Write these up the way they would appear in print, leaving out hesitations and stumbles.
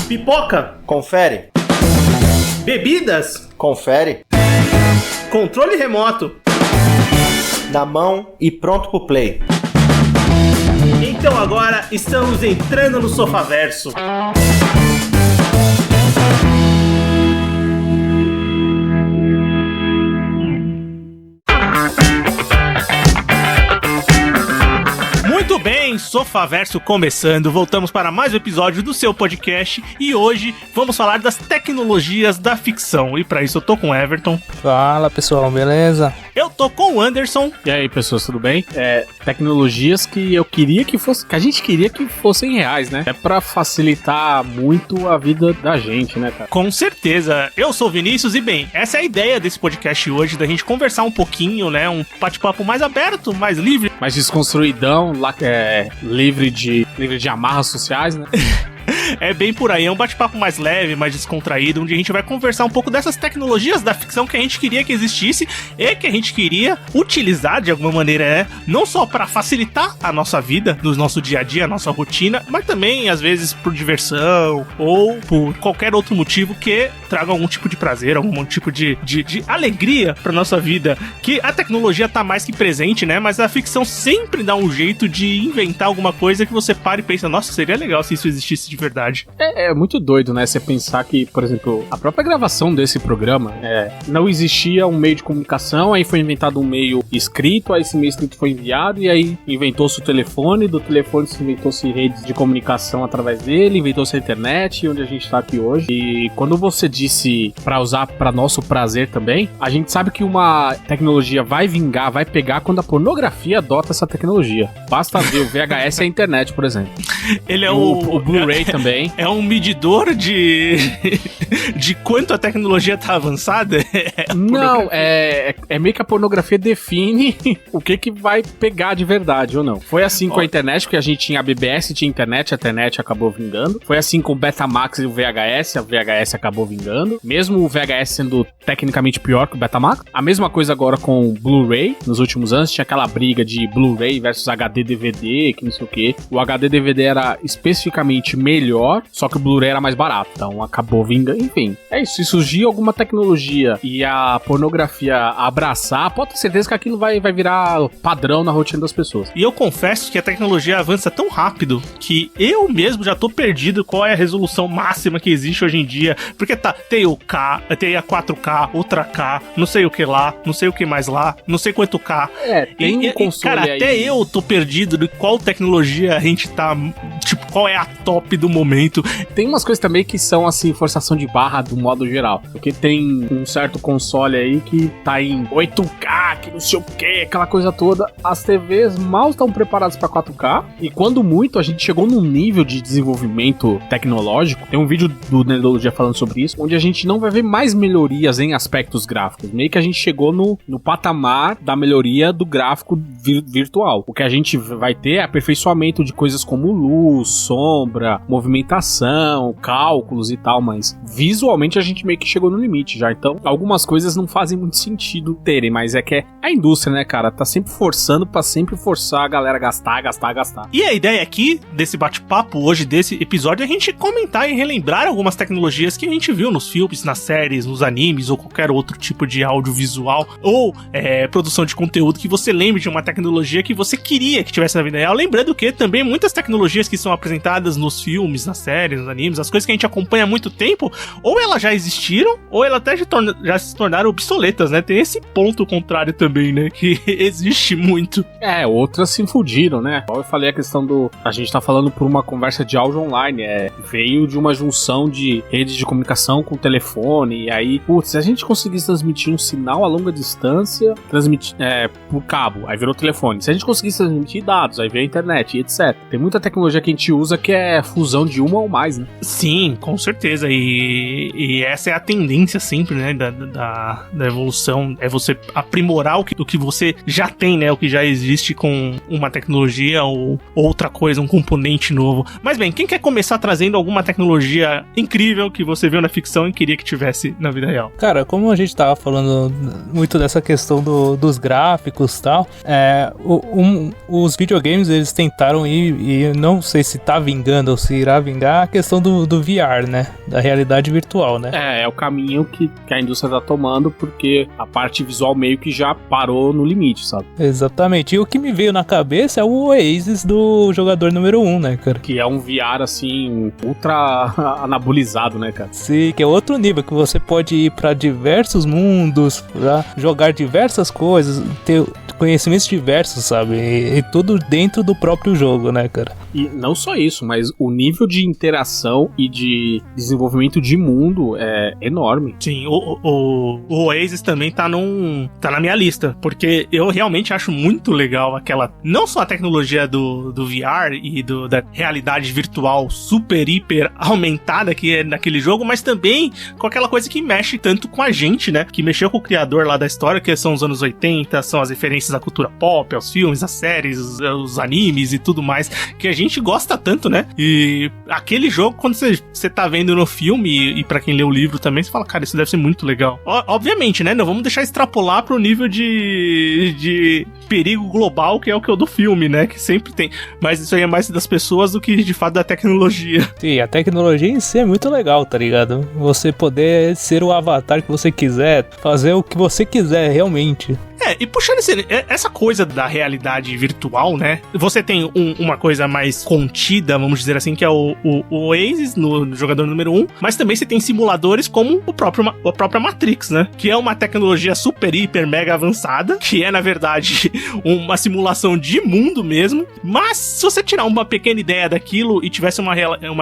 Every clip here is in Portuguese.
Pipoca. Confere. Bebidas. Confere. Controle remoto. Na mão e pronto pro play. Então agora estamos entrando no Sofaverso. Muito bem, Sofaverso começando, voltamos para mais um episódio do seu podcast e hoje vamos falar das tecnologias da ficção. E para isso eu tô com o Everton. Fala pessoal, beleza? Eu tô com o Anderson. E aí pessoas, tudo bem? Tecnologias que eu queria que fosse, que a gente queria que fossem reais, né? É pra facilitar muito a vida da gente, né, cara? Com certeza, eu sou o Vinícius e bem, essa é a ideia desse podcast hoje, da gente conversar um pouquinho, né? Um bate-papo mais aberto, mais livre. Mais desconstruidão, livre de amarras sociais, né? É bem por aí, é um bate-papo mais leve, mais descontraído, onde a gente vai conversar um pouco dessas tecnologias da ficção que a gente queria que existisse e que a gente queria utilizar de alguma maneira, não só para facilitar a nossa vida, no nosso dia a dia, a nossa rotina, mas também, às vezes, por diversão ou por qualquer outro motivo que traga algum tipo de prazer, algum tipo de alegria pra nossa vida, que a tecnologia tá mais que presente, né? Mas a ficção sempre dá um jeito de inventar alguma coisa que você para e pensa, nossa, seria legal se isso existisse de verdade. É muito doido, né? Você pensar que, por exemplo, a própria gravação desse programa, não existia um meio de comunicação, aí foi inventado um meio escrito, aí esse meio escrito foi enviado, e aí inventou-se o telefone, do telefone se inventou-se redes de comunicação através dele, inventou-se a internet, onde a gente tá aqui hoje. E quando você disse pra usar pra nosso prazer também, a gente sabe que uma tecnologia vai vingar, vai pegar quando a pornografia adota essa tecnologia. Basta ver o VHS e a internet, por exemplo. Ele é o Blu-ray também. É um medidor de quanto a tecnologia tá avançada? Não, é meio que a pornografia define o que vai pegar de verdade ou não. Foi assim com a internet, porque a gente tinha a BBS, tinha internet, a internet acabou vingando. Foi assim com o Betamax e o VHS, a VHS acabou vingando. Mesmo o VHS sendo tecnicamente pior que o Betamax. A mesma coisa agora com o Blu-ray. Nos últimos anos tinha aquela briga de Blu-ray versus HD DVD, que não sei o que. O HD DVD era especificamente melhor, só que o Blu-ray era mais barato. Então acabou vingando. Enfim, é isso. Se surgir alguma tecnologia e a pornografia abraçar, pode ter certeza que aquilo vai virar padrão na rotina das pessoas. E eu confesso que a tecnologia avança tão rápido que eu mesmo já tô perdido qual é a resolução máxima que existe hoje em dia. Porque tem o K, tem a 4K, Ultra K, não sei o que lá, não sei o que mais lá, não sei quanto K. Tem um console cara, aí. até eu tô perdido de qual tecnologia a gente tá, tipo, qual é a top do momento. Tem umas coisas também que são, assim, forçação de barra do modo geral. Porque tem um certo console aí que tá em 8K, que não sei o que, aquela coisa toda. As TVs mal estão preparadas pra 4K. E quando muito, a gente chegou num nível de desenvolvimento tecnológico. Tem um vídeo do Nerdologia falando sobre isso, onde a gente não vai ver mais melhorias em aspectos gráficos. Meio que a gente chegou no patamar da melhoria do gráfico virtual. O que a gente vai ter é aperfeiçoamento de coisas como luz, sombra, movimentação, cálculos e tal, mas visualmente a gente meio que chegou no limite já. Então, algumas coisas não fazem muito sentido terem, mas é que é a indústria, né, cara? Tá sempre forçando pra sempre forçar a galera a gastar. E a ideia aqui, desse bate-papo hoje, desse episódio, é a gente comentar e relembrar algumas tecnologias que a gente viu nos filmes, nas séries, nos animes, ou qualquer outro tipo de audiovisual, ou produção de conteúdo que você lembre de uma tecnologia que você queria que tivesse na vida real. Lembrando que também muitas tecnologias que são apresentadas nos filmes, nas séries, nos animes, as coisas que a gente acompanha há muito tempo, ou elas já existiram, ou elas até já se tornaram obsoletas, né? Tem esse ponto contrário também, né? Que existe muito. Outras se fundiram, né? Como eu falei, a questão a gente tá falando por uma conversa de áudio online, veio de uma junção de redes de comunicação com telefone, e aí, se a gente conseguisse transmitir um sinal a longa distância, transmitir por cabo, aí virou telefone. Se a gente conseguisse transmitir dados, aí veio a internet, e etc. Tem muita tecnologia que a gente usa que é fusão de uma ou mais, né? Sim, com certeza. E essa é a tendência sempre, né, da evolução. É você aprimorar o que você já tem, né? O que já existe com uma tecnologia ou outra coisa, um componente novo. Mas bem, quem quer começar trazendo alguma tecnologia incrível que você viu na ficção e queria que tivesse na vida real? Cara, como a gente tava falando muito dessa questão dos gráficos e tal, os videogames, eles tentaram ir, e não sei se tá vingando ou se irá vingar a questão do VR, né? Da realidade virtual, né? É o caminho que a indústria tá tomando, porque a parte visual meio que já parou no limite, sabe? Exatamente. E o que me veio na cabeça é o Oasis do jogador número 1, né, cara? Que é um VR, assim, ultra anabolizado, né, cara? Sim, que é outro nível, que você pode ir pra diversos mundos, pra jogar diversas coisas, ter conhecimentos diversos, sabe? E tudo dentro do próprio jogo, né, cara? E não só isso, mas o nível de interação e de desenvolvimento de mundo é enorme. Sim, o Oasis também tá na minha lista, porque eu realmente acho muito legal aquela, não só a tecnologia do VR e da realidade virtual super, hiper aumentada que é naquele jogo, mas também com aquela coisa que mexe tanto com a gente, né? Que mexeu com o criador lá da história, que são os anos 80, são as referências à cultura pop, aos filmes, às séries, os animes e tudo mais, que a gente gosta tanto, né? E aquele jogo, quando você tá vendo no filme, e pra quem lê o livro também, você fala, cara, isso deve ser muito legal. Obviamente, né? Não vamos deixar extrapolar pro nível de perigo global, que é o que é o do filme, né? Que sempre tem. Mas isso aí é mais das pessoas do que, de fato, da tecnologia. Sim, a tecnologia em si é muito legal, tá ligado? Você poder ser o avatar que você quiser, fazer o que você quiser, realmente. E puxando essa coisa da realidade virtual, né? Você tem uma coisa mais contida, vamos dizer assim, que é o Oasis no jogador número 1, mas também você tem simuladores como a própria Matrix, né? Que é uma tecnologia super, hiper, mega avançada, que é, na verdade, uma simulação de mundo mesmo, mas se você tirar uma pequena ideia daquilo e tivesse uma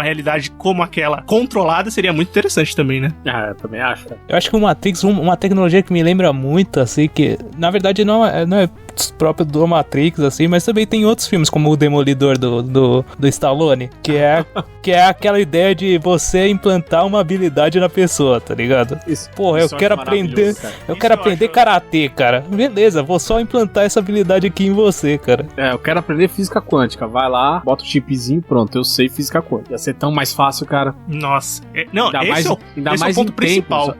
realidade como aquela controlada, seria muito interessante também, né? Eu também acho. Eu acho que o Matrix, uma tecnologia que me lembra muito, assim, que na verdade não é próprio do Matrix, assim, mas também tem outros filmes, como o Demolidor do Stallone, que é aquela ideia de você implantar uma habilidade na pessoa, tá ligado? Porra, eu quero aprender karatê, cara. Beleza, vou só implantar essa habilidade aqui em você, cara. Eu quero aprender física quântica. Vai lá, bota o chipzinho, pronto, eu sei física quântica. Ia ser tão mais fácil, cara. Nossa. Esse é o ponto principal.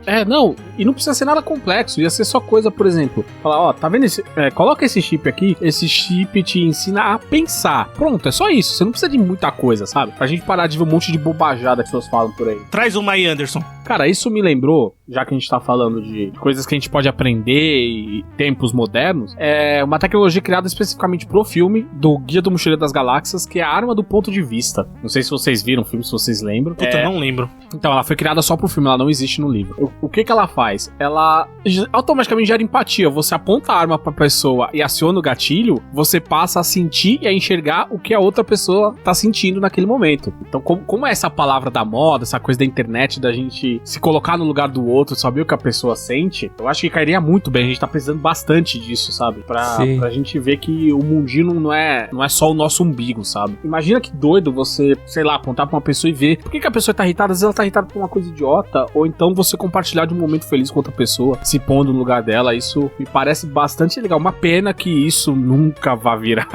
E não precisa ser nada complexo, ia ser só coisa, por exemplo, falar, tá vendo esse, coloca esse chip aqui, esse chip te ensina a pensar. Pronto, é só isso, você não precisa de muita coisa, sabe? Pra gente parar de ver um monte de bobajada que as pessoas falam por aí. Traz uma aí, Anderson. Cara, isso me lembrou, já que a gente tá falando de coisas que a gente pode aprender e tempos modernos, é uma tecnologia criada especificamente pro filme do Guia do Mochileiro das Galáxias, que é a arma do ponto de vista. Não sei se vocês viram o filme, se vocês lembram. Puta, eu não lembro. Então, ela foi criada só pro filme, ela não existe no livro. O que ela faz? Ela automaticamente gera empatia. Você aponta a arma pra pessoa e aciona o gatilho, você passa a sentir e a enxergar o que a outra pessoa tá sentindo naquele momento. Então, como é essa palavra da moda, essa coisa da internet, da gente se colocar no lugar do outro, saber o que a pessoa sente, eu acho que cairia muito bem. A gente tá precisando bastante disso, sabe? Pra gente ver que o mundinho não é só o nosso umbigo, sabe? Imagina que doido você, sei lá, apontar pra uma pessoa e ver por que a pessoa tá irritada. Às vezes ela tá irritada por uma coisa idiota, ou então você compartilhar de um momento feliz com outra pessoa, se pondo no lugar dela. Isso me parece bastante legal. Uma pena que isso nunca vai virar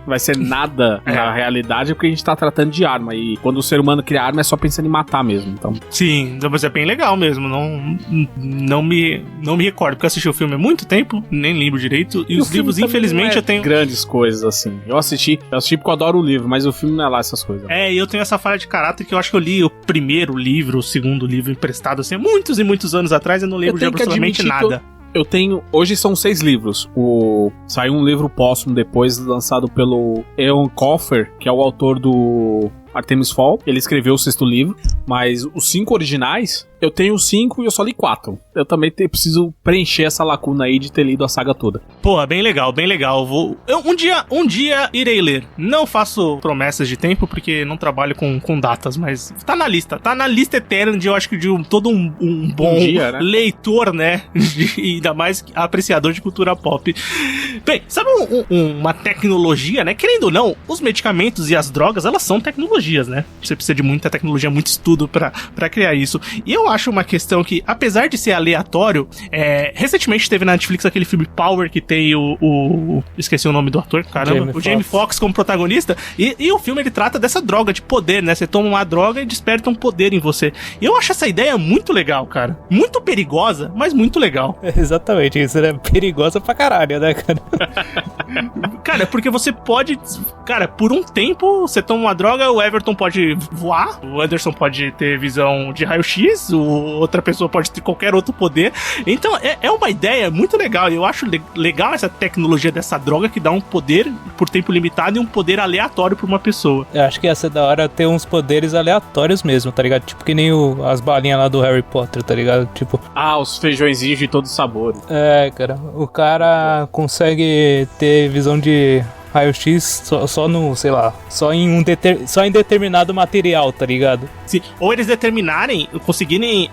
vai ser nada na realidade, porque a gente tá tratando de arma, e quando o ser humano cria arma é só pensando em matar mesmo, então. Sim, mas é bem legal mesmo. Não me recordo, porque eu assisti o filme há muito tempo, nem lembro direito, e os livros, infelizmente, eu tenho grandes coisas assim. Eu assisti porque eu adoro o livro, mas o filme não é lá essas coisas. E eu tenho essa falha de caráter que eu acho que eu li o primeiro livro, o segundo livro emprestado, assim, há muitos e muitos anos atrás, eu não lembro de absolutamente nada. Eu tenho... Hoje são 6 livros. Saiu um livro póstumo depois, lançado pelo Eoin Colfer, que é o autor do Artemis Fall. Ele escreveu o 6º livro, mas os 5 originais, eu tenho 5 e eu só li 4. Eu também preciso preencher essa lacuna aí de ter lido a saga toda. Pô, bem legal, bem legal. Um dia irei ler. Não faço promessas de tempo, porque não trabalho com datas, mas tá na lista. Tá na lista eterna de, eu acho que de todo um bom dia, né? Leitor, né? E ainda mais apreciador de cultura pop. Bem, sabe uma tecnologia, né? Querendo ou não, os medicamentos e as drogas, elas são tecnologias, né? Você precisa de muita tecnologia, muito estudo pra criar isso. E eu eu acho uma questão que, apesar de ser aleatório, recentemente teve na Netflix aquele filme Power que tem esqueci o nome do ator, caramba, o Jamie Foxx como protagonista, e o filme ele trata dessa droga de poder, né? Você toma uma droga e desperta um poder em você. E eu acho essa ideia muito legal, cara. Muito perigosa, mas muito legal. Exatamente, isso é perigosa pra caralho, né, cara? Cara, porque você pode... Cara, por um tempo, você toma uma droga, o Everton pode voar, o Anderson pode ter visão de raio-x, outra pessoa pode ter qualquer outro poder. Então, é uma ideia muito legal. E eu acho legal essa tecnologia dessa droga que dá um poder por tempo limitado e um poder aleatório pra uma pessoa. Eu acho que ia ser da hora ter uns poderes aleatórios mesmo, tá ligado? Tipo que nem as balinhas lá do Harry Potter, tá ligado? Tipo... os feijõezinhos de todos os sabores. Cara, o cara consegue ter visão de raio-x só no, sei lá, só em determinado material, tá ligado? Sim. Ou eles conseguirem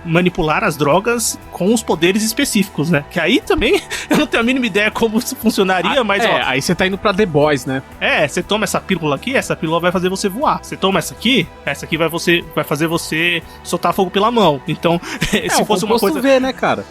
manipular as drogas com os poderes específicos, né? Que aí também eu não tenho a mínima ideia como isso funcionaria, mas ó... aí você tá indo pra The Boys, né? Você toma essa pílula aqui, essa pílula vai fazer você voar. Você toma essa aqui vai fazer você soltar fogo pela mão. Então, se fosse uma coisa ver, né, cara?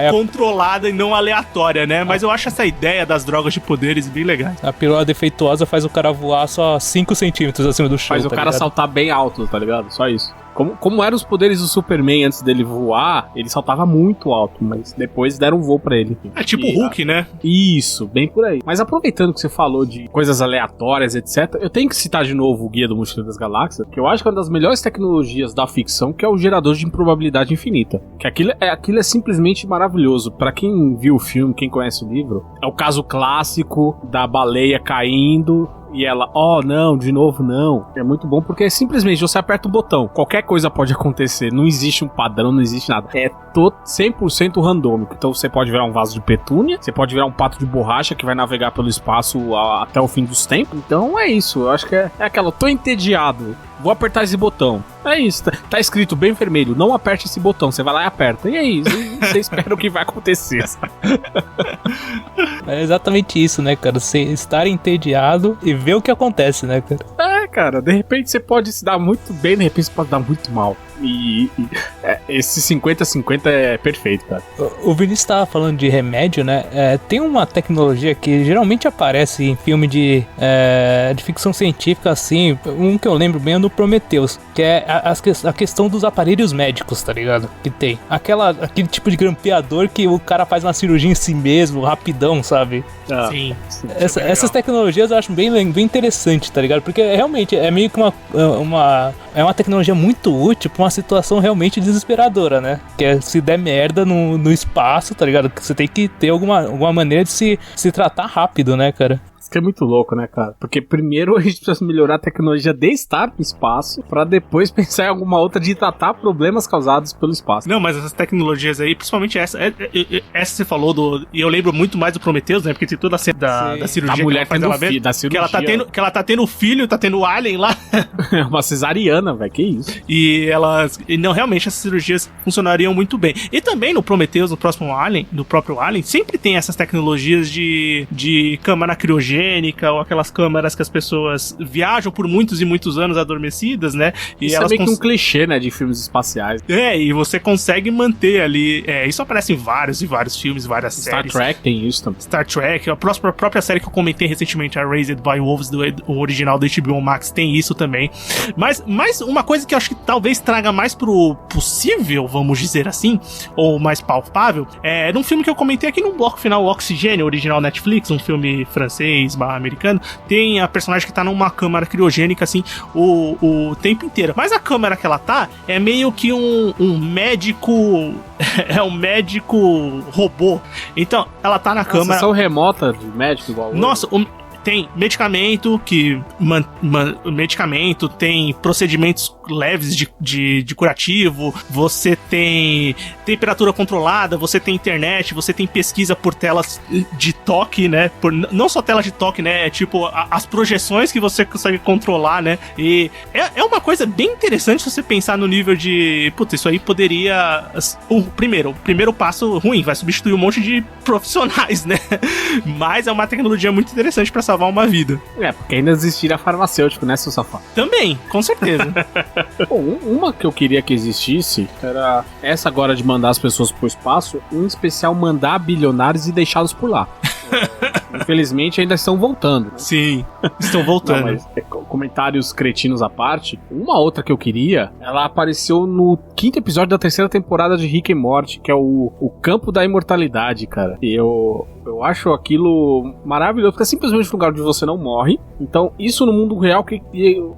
Controlada e não aleatória, né? Mas eu acho essa ideia das drogas de poderes bem legal. A pílula defeituosa faz o cara voar só 5 centímetros acima do chão. Faz o cara saltar bem alto, tá ligado? Só isso. Como eram os poderes do Superman antes dele voar, ele saltava muito alto, mas depois deram um voo pra ele. Tipo o Hulk, né? Isso, bem por aí. Mas aproveitando que você falou de coisas aleatórias, etc., eu tenho que citar de novo o Guia do Mochileiro das Galáxias, que eu acho que é uma das melhores tecnologias da ficção, que é o gerador de improbabilidade infinita. Que aquilo é simplesmente maravilhoso. Pra quem viu o filme, quem conhece o livro, é o caso clássico da baleia caindo... E ela, não, de novo não. É muito bom porque simplesmente você aperta o botão. Qualquer coisa pode acontecer. Não existe um padrão, não existe nada. É 100% randômico. Então você pode virar um vaso de petúnia, você pode virar um pato de borracha que vai navegar pelo espaço até o fim dos tempos. Então é isso. Eu acho que é aquela, tô entediado. Vou apertar esse botão. É isso. Tá escrito bem vermelho. Não aperte esse botão. Você vai lá e aperta. E é isso. Você espera o que vai acontecer. É exatamente isso, né, cara? Você estar entediado e ver o que acontece, né, cara? Cara. De repente você pode se dar muito bem, de repente você pode dar muito mal. E esse 50-50 é perfeito, cara. O Vinícius tava falando de remédio, né? Tem uma tecnologia que geralmente aparece em filme de ficção científica, assim. Um que eu lembro bem é no Prometheus, que é a questão dos aparelhos médicos, tá ligado? Que tem. Aquele tipo de grampeador que o cara faz uma cirurgia em si mesmo, rapidão, sabe? Sim. Essas tecnologias eu acho bem interessante, tá ligado? Porque realmente é meio que uma tecnologia muito útil pra uma situação realmente desesperadora, né? Que é se der merda no espaço, tá ligado? Que você tem que ter alguma maneira de se tratar rápido, né, cara? Isso que é muito louco, né, cara? Porque primeiro a gente precisa melhorar a tecnologia de estar no espaço pra depois pensar em alguma outra de tratar problemas causados pelo espaço. Não, mas essas tecnologias aí, principalmente essa você falou e eu lembro muito mais do Prometheus, né? Porque tem toda a cena da cirurgia da mulher que ela faz, da cirurgia. Que ela tá tendo filho, tá tendo alien lá. É uma cesariana, velho, que isso. E não, realmente essas cirurgias funcionariam muito bem. E também no Prometheus, no próprio Alien, sempre tem essas tecnologias de câmara criogênica, ou aquelas câmaras que as pessoas viajam por muitos e muitos anos adormecidas, né? E isso elas é meio que um clichê, né, de filmes espaciais. E você consegue manter ali... isso aparece em vários e vários filmes, várias séries. Star Trek tem isso também. Star Trek, a própria série que eu comentei recentemente, a Raised by Wolves, o original do HBO Max, tem isso também. Mas uma coisa que eu acho que talvez traga mais pro possível, vamos dizer assim, ou mais palpável, é num filme que eu comentei aqui no bloco final, o Oxigênio, original Netflix, um filme francês, americano, tem a personagem que tá numa câmara criogênica, assim, o tempo inteiro. Mas a câmara que ela tá é meio que um médico... é um médico robô. Então, ela tá na câmara... Sessão remota de médico igual... Nossa, tem medicamento, medicamento, tem procedimentos leves de curativo, você tem temperatura controlada, você tem internet, você tem pesquisa por telas de toque, né? Não só telas de toque, né? Tipo, as projeções que você consegue controlar, né? E é uma coisa bem interessante se você pensar no nível de... Putz, isso aí poderia... O primeiro passo ruim, vai substituir um monte de profissionais, né? Mas é uma tecnologia muito interessante pra salvar salvar uma vida. Porque ainda existiria farmacêutico, né, seu safado? Também, com certeza. Bom, uma que eu queria que existisse era essa agora de mandar as pessoas pro espaço, em especial mandar bilionários e deixá-los por lá. Infelizmente ainda estão voltando. Sim, estão voltando. Não, mas, comentários cretinos à parte, uma outra que eu queria, ela apareceu no 5º episódio da 3ª temporada de Rick and Morty, que é o Campo da Imortalidade, cara. E eu acho aquilo maravilhoso, porque é simplesmente um lugar onde você não morre. Então, isso no mundo real,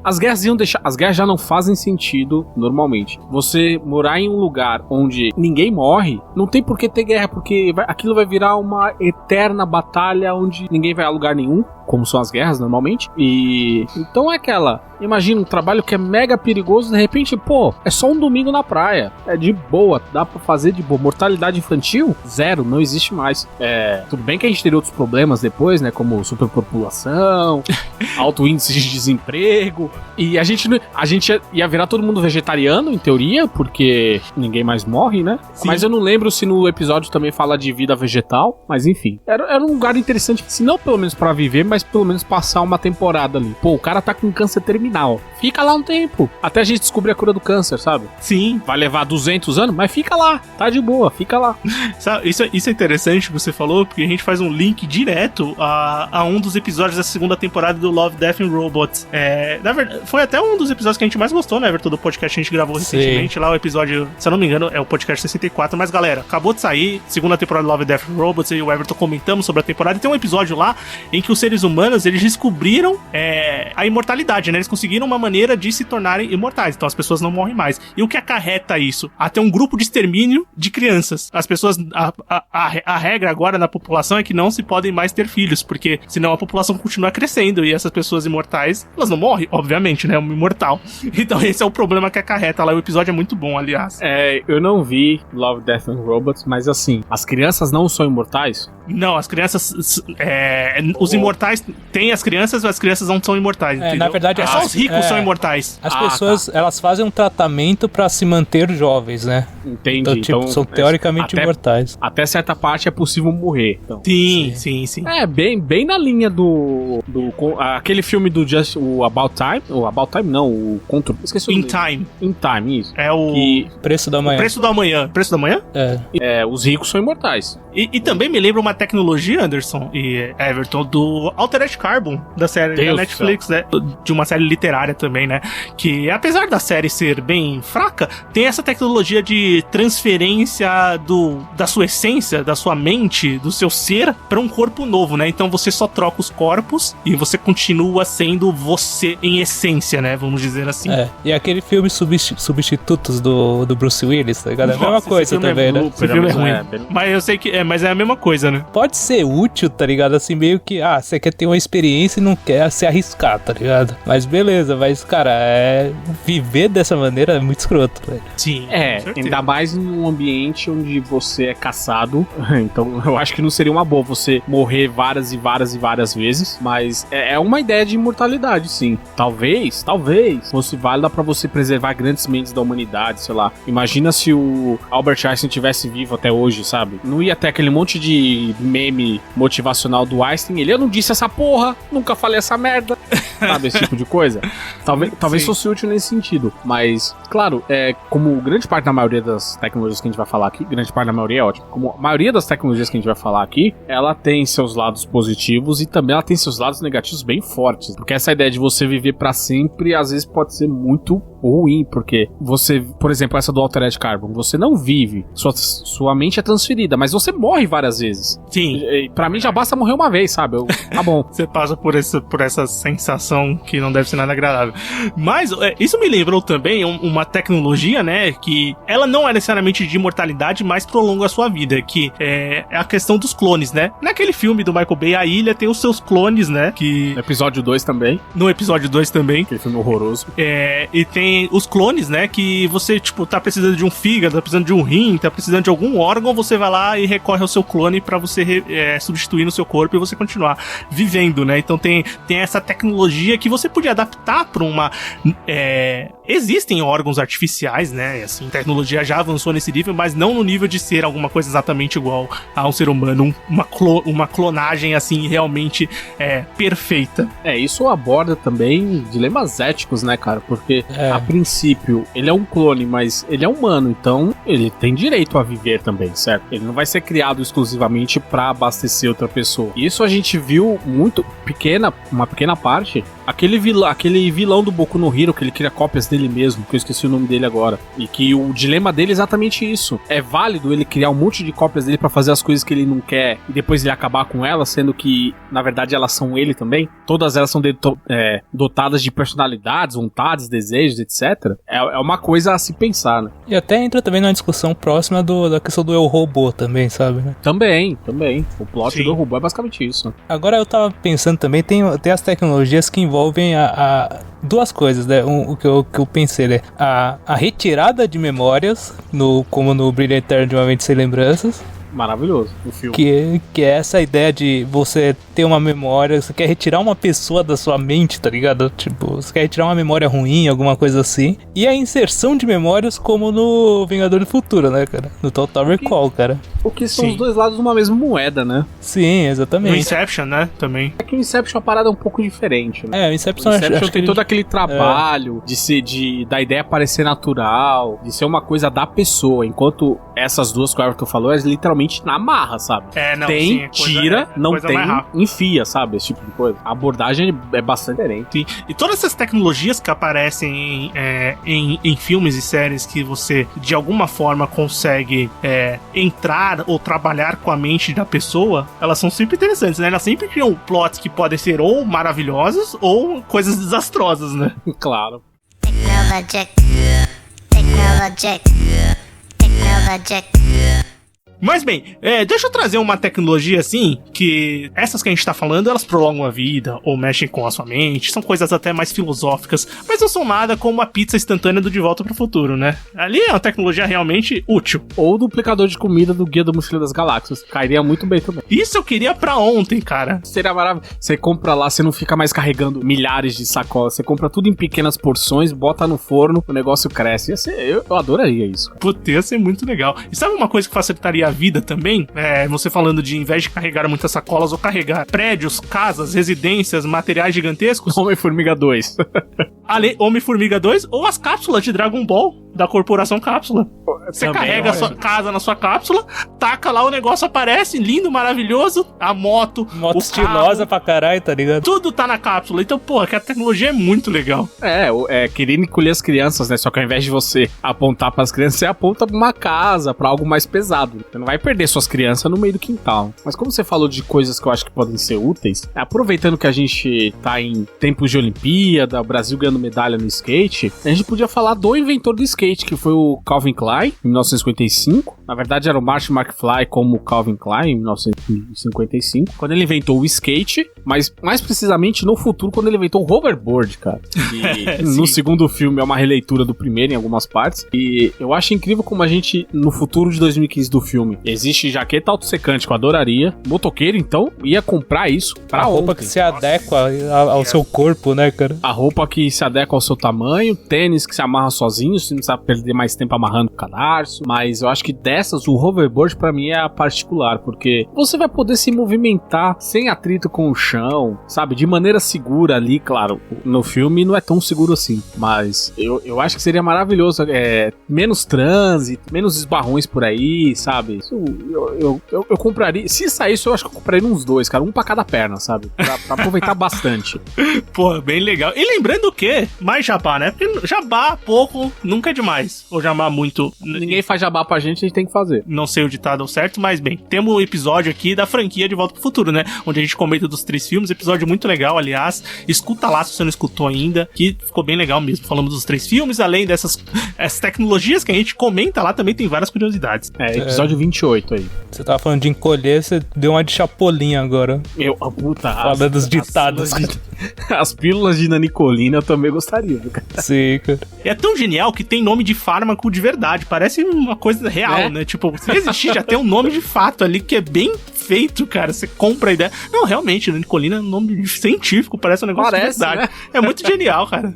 as guerras iam deixar... As guerras já não fazem sentido normalmente. Você morar em um lugar onde ninguém morre, não tem por que ter guerra, porque aquilo vai virar uma eterna batalha onde ninguém vai a lugar nenhum, como são as guerras normalmente. E então é aquela, imagina um trabalho que é mega perigoso, de repente, pô, é só um domingo na praia, é de boa, dá pra fazer de boa. Mortalidade infantil, 0, não existe mais. Tudo bem que a gente teria outros problemas depois, né, como superpopulação, alto índice de desemprego, e a gente ia virar todo mundo vegetariano, em teoria, porque ninguém mais morre, né? Sim. Mas eu não lembro se no episódio também fala de vida vegetal, mas enfim, era um lugar interessante, se não pelo menos pra viver, mas pelo menos passar uma temporada ali. Pô, o cara tá com câncer terminal. Fica lá um tempo, até a gente descobrir a cura do câncer, sabe? Sim. Vai levar 200 anos, mas fica lá, tá de boa, fica lá. Sabe, isso é interessante que você falou, porque a gente faz um link direto a um dos episódios da 2ª temporada do Love, Death and Robots. Na verdade, foi até um dos episódios que a gente mais gostou, né, Everton, do podcast que a gente gravou recentemente. Lá o episódio, se eu não me engano, é o podcast 64. Mas galera, acabou de sair 2ª temporada do Love, Death and Robots, e o Everton comentamos sobre a temporada, e tem um episódio lá em que os seres humanos, eles descobriram a imortalidade, né? Eles conseguiram uma maneira de se tornarem imortais, então as pessoas não morrem mais. E o que acarreta isso? Até um grupo de extermínio de crianças. As pessoas, a regra agora na população é que não se podem mais ter filhos, porque senão a população continua crescendo, e essas pessoas imortais, elas não morrem, obviamente, né? É um imortal. Então esse é o problema que acarreta lá. O episódio é muito bom, aliás. Eu não vi Love, Death and Robots, mas assim, as crianças não são imortais? Não, as crianças... os imortais têm as crianças não são imortais, entendeu? Na verdade, só os ricos são imortais. As pessoas, elas fazem um tratamento pra se manter jovens, né? Entendi. Então, são teoricamente imortais. Até certa parte é possível morrer. Então. Sim. Bem na linha do aquele filme do o About Time. O About Time não, o Control. Esqueci o nome. In Time, isso. É o Preço da Manhã. Preço da Manhã? Os ricos são imortais. E também me lembra uma tecnologia, Anderson e Everton, do Altered Carbon, da série da Netflix, né? De uma série literária também, né? Que apesar da série ser bem fraca, tem essa tecnologia de transferência da sua essência, da sua mente, do seu ser, para um corpo novo, né? Então você só troca os corpos e você continua sendo você em essência, né? Vamos dizer assim. E aquele filme Substitutos do Bruce Willis, tá ligado? É a mesma coisa também, né? Esse filme é ruim. Mas eu sei que mas é a mesma coisa, né? Pode ser útil, tá ligado? Assim, meio que, você quer ter uma experiência e não quer se arriscar, tá ligado? Mas beleza, mas, cara, viver dessa maneira é muito escroto, velho. Sim, ainda mais num ambiente onde você é caçado. Então, eu acho que não seria uma boa você morrer várias e várias e várias vezes, mas é uma ideia de imortalidade, sim. Talvez fosse válida pra você preservar grandes mentes da humanidade, sei lá. Imagina se o Albert Einstein tivesse vivo até hoje, sabe? Não ia ter aquele monte de meme motivacional do Einstein. Eu não disse essa porra, nunca falei essa merda. Sabe, esse tipo de coisa. Talvez fosse útil nesse sentido. Mas, claro, como grande parte da maioria das tecnologias que a gente vai falar aqui, grande parte da maioria é ótimo, como a maioria das tecnologias que a gente vai falar aqui, ela tem seus lados positivos e também ela tem seus lados negativos bem fortes. Porque essa ideia de você viver pra sempre, às vezes pode ser muito ruim, porque você, por exemplo, essa do Altered Carbon, você não vive, sua mente é transferida, mas você morre várias vezes. Sim. Pra mim já basta morrer uma vez, sabe? Tá bom. Você passa por essa sensação que não deve ser nada agradável. Mas isso me lembrou também uma tecnologia, né, que ela não é necessariamente de imortalidade, mas prolonga a sua vida, que é a questão dos clones, né? Naquele filme do Michael Bay, a ilha tem os seus clones, né, que... No episódio 2 também. No episódio 2 também. Aquele filme horroroso. E tem tem os clones, né? Que você, tipo, tá precisando de um fígado, tá precisando de um rim, tá precisando de algum órgão, você vai lá e recorre ao seu clone pra você substituir no seu corpo e você continuar vivendo, né? Então tem essa tecnologia que você podia adaptar pra uma... Existem órgãos artificiais, né? Assim, a tecnologia já avançou nesse nível, mas não no nível de ser alguma coisa exatamente igual a um ser humano, uma clonagem, assim, realmente perfeita. Isso aborda também dilemas éticos, né, cara? Porque, a princípio, ele é um clone, mas ele é humano, então ele tem direito a viver também, certo? Ele não vai ser criado exclusivamente pra abastecer outra pessoa. Isso a gente viu uma pequena parte, aquele vilão do Boku no Hero, que ele cria cópias dele mesmo, que eu esqueci o nome dele agora, e que o dilema dele é exatamente isso. É válido ele criar um monte de cópias dele pra fazer as coisas que ele não quer e depois ele acabar com elas, sendo que, na verdade, elas são ele também? Todas elas são dotadas de personalidades, vontades, desejos, etc. É uma coisa a se pensar, né? E até entra também na discussão próxima da questão do eu robô também, sabe? Né? Também. O plot do robô é basicamente isso. Agora eu tava pensando também, tem as tecnologias que envolvem duas coisas, né? O que eu pensei, né? A retirada de memórias, como no Brilho Eterno de Uma Mente Sem Lembranças. Maravilhoso, o filme. Que é essa ideia de você ter uma memória, você quer retirar uma pessoa da sua mente, tá ligado? Tipo, você quer retirar uma memória ruim, alguma coisa assim. E a inserção de memórias como no Vingador do Futuro, né, cara? No Total Recall, cara. O que são os dois lados de uma mesma moeda, né? Sim, exatamente. No Inception, né, também. É que o Inception é uma parada um pouco diferente, né? O Inception acho tem todo aquele trabalho da ideia parecer natural, de ser uma coisa da pessoa, enquanto essas duas que o Everton falou é literalmente na marra, sabe? Tira, não tem, enfia, sabe? Esse tipo de coisa. A abordagem é bastante diferente. Sim. E todas essas tecnologias que aparecem em filmes e séries que você, de alguma forma, consegue entrar ou trabalhar com a mente da pessoa, elas são sempre interessantes, né? Elas sempre criam plots que podem ser ou maravilhosos ou coisas desastrosas, né? Claro. Mas bem, deixa eu trazer uma tecnologia assim, que essas que a gente tá falando, elas prolongam a vida, ou mexem com a sua mente, são coisas até mais filosóficas, mas não são nada como a pizza instantânea do De Volta pro Futuro, né? Ali é uma tecnologia realmente útil. Ou o duplicador de comida do Guia do Mochileiro das Galáxias, cairia muito bem também. Isso eu queria pra ontem, cara. Seria maravilhoso. Você compra lá, você não fica mais carregando milhares de sacolas, você compra tudo em pequenas porções, bota no forno, o negócio cresce. Eu adoraria isso. Puta, ia ser muito legal. E sabe uma coisa que facilitaria a vida também? Você falando de, em vez de carregar muitas sacolas, ou carregar prédios, casas, residências, materiais gigantescos. Homem-Formiga 2. Homem-Formiga 2 ou as cápsulas de Dragon Ball da Corporação Cápsula. Você carrega a sua casa na sua cápsula, taca lá, o negócio aparece, lindo, maravilhoso, a moto estilosa pra caralho, tá ligado? Tudo tá na cápsula. Então, porra, que a tecnologia é muito legal. Querendo encolher as crianças, né? Só que ao invés de você apontar pras crianças, você aponta pra uma casa, pra algo mais pesado. Você não vai perder suas crianças no meio do quintal. Mas como você falou de coisas que eu acho que podem ser úteis, aproveitando que a gente tá em tempos de Olimpíada, o Brasil ganhando medalha no skate, a gente podia falar do inventor do skate, que foi o Calvin Klein, em 1955. Na verdade, era o Martin McFly como o Calvin Klein, em 1955, quando ele inventou o skate, mas mais precisamente no futuro, quando ele inventou o hoverboard, cara. E no segundo filme é uma releitura do primeiro em algumas partes. E eu acho incrível como a gente, no futuro de 2015 do filme, existe jaqueta autossecante que eu adoraria. Motoqueiro, então, ia comprar isso pra a roupa ontem. Que se adequa ao seu corpo, né, cara? A roupa que se adequa ao seu tamanho, tênis que se amarra sozinho, você não precisa perder mais tempo amarrando o cadarço. Mas eu acho que dessas, o hoverboard pra mim é a particular, porque você vai poder se movimentar sem atrito com o chão, sabe? De maneira segura ali, claro. No filme não é tão seguro assim, mas eu acho que seria maravilhoso. Menos trânsito, menos esbarrões por aí, sabe? Isso, eu compraria. Se saísse, eu acho que eu compraria uns 2, cara. Um pra cada perna, sabe? Pra aproveitar bastante. Pô, bem legal. E lembrando o quê? Mais jabá, né? Porque jabá pouco nunca é demais. Ou jabá muito. Ninguém faz jabá pra gente, a gente tem que fazer. Não sei o ditado certo, mas bem, temos um episódio aqui da franquia De Volta pro Futuro, né? Onde a gente comenta dos 3 filmes. Episódio muito legal, aliás. Escuta lá se você não escutou ainda, que ficou bem legal mesmo. Falamos dos 3 filmes, além dessas tecnologias que a gente comenta lá, também tem várias curiosidades. Episódio 28 aí. Você tava falando de encolher, você deu uma de Chapolin agora. Puta. Falando dos ditados. As pílulas de nanicolina eu também gostaria, cara. Sim, cara. É tão genial que tem nome de fármaco de verdade. Parece uma coisa real, né? Tipo, se existir, já tem um nome de fato ali que é bem feito, cara. Você compra a ideia. Não, realmente, nanicolina é um nome científico, parece um negócio de verdade. Né? É muito genial, cara.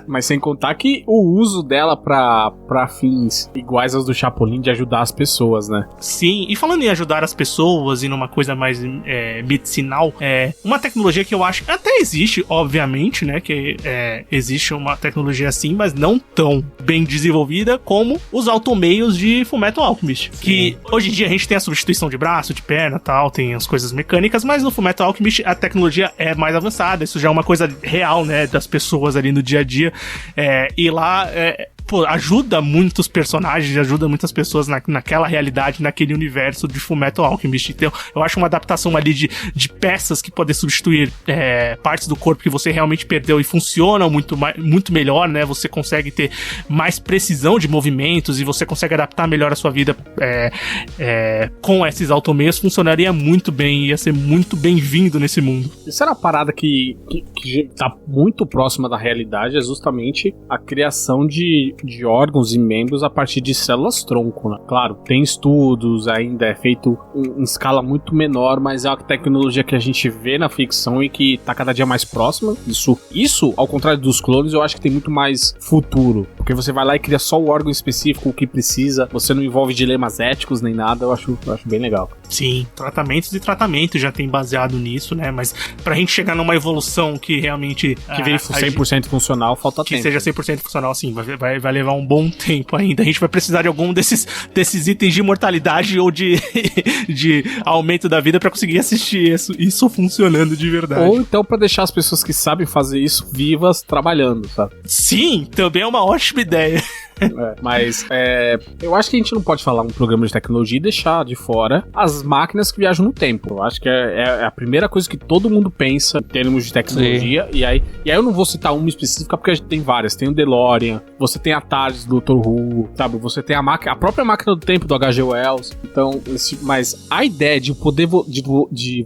Mas sem contar que o uso dela pra fins iguais aos do Chapolin de ajudar as pessoas, né? Sim, e falando em ajudar as pessoas e numa coisa mais medicinal, uma tecnologia que eu acho que até existe, obviamente, né? Que existe uma tecnologia assim, mas não tão bem desenvolvida como os automeios de Fullmetal Alchemist. Sim. Que hoje em dia a gente tem a substituição de braço, de perna e tal, tem as coisas mecânicas, mas no Fullmetal Alchemist a tecnologia é mais avançada, isso já é uma coisa real, né? Das pessoas ali no dia a dia, e lá ajuda muitos personagens, ajuda muitas pessoas naquela realidade, naquele universo de Fullmetal Alchemist. Então, eu acho uma adaptação ali de peças que podem substituir partes do corpo que você realmente perdeu e funcionam muito melhor, né? Você consegue ter mais precisão de movimentos e você consegue adaptar melhor a sua vida com esses automeios. Funcionaria muito bem, ia ser muito bem-vindo nesse mundo. Isso era uma parada que tá muito próxima da realidade, é justamente a criação de órgãos e membros a partir de células-tronco, né? Claro, tem estudos, ainda é feito em escala muito menor, mas é uma tecnologia que a gente vê na ficção e que tá cada dia mais próxima. Isso, ao contrário dos clones, eu acho que tem muito mais futuro, porque você vai lá e cria só o órgão específico, o que precisa, você não envolve dilemas éticos nem nada, eu acho bem legal. Sim, tratamentos e tratamentos já tem baseado nisso, né? Mas pra gente chegar numa evolução que realmente... Que vire 100% funcional, falta tempo. Que seja 100% funcional, sim, vai levar um bom tempo ainda. A gente vai precisar de algum desses itens de imortalidade ou de aumento da vida pra conseguir assistir isso funcionando de verdade. Ou então pra deixar as pessoas que sabem fazer isso vivas trabalhando, sabe? Sim, também é uma ótima ideia. Mas eu acho que a gente não pode falar um programa de tecnologia e deixar de fora as máquinas que viajam no tempo. Eu acho que é a primeira coisa que todo mundo pensa em termos de tecnologia. E aí eu não vou citar uma específica porque a gente tem várias. Tem o DeLorean, você tem a TARDIS do Dr. Who, sabe? Você tem a própria máquina do tempo do H.G. Wells. Então, mas a ideia de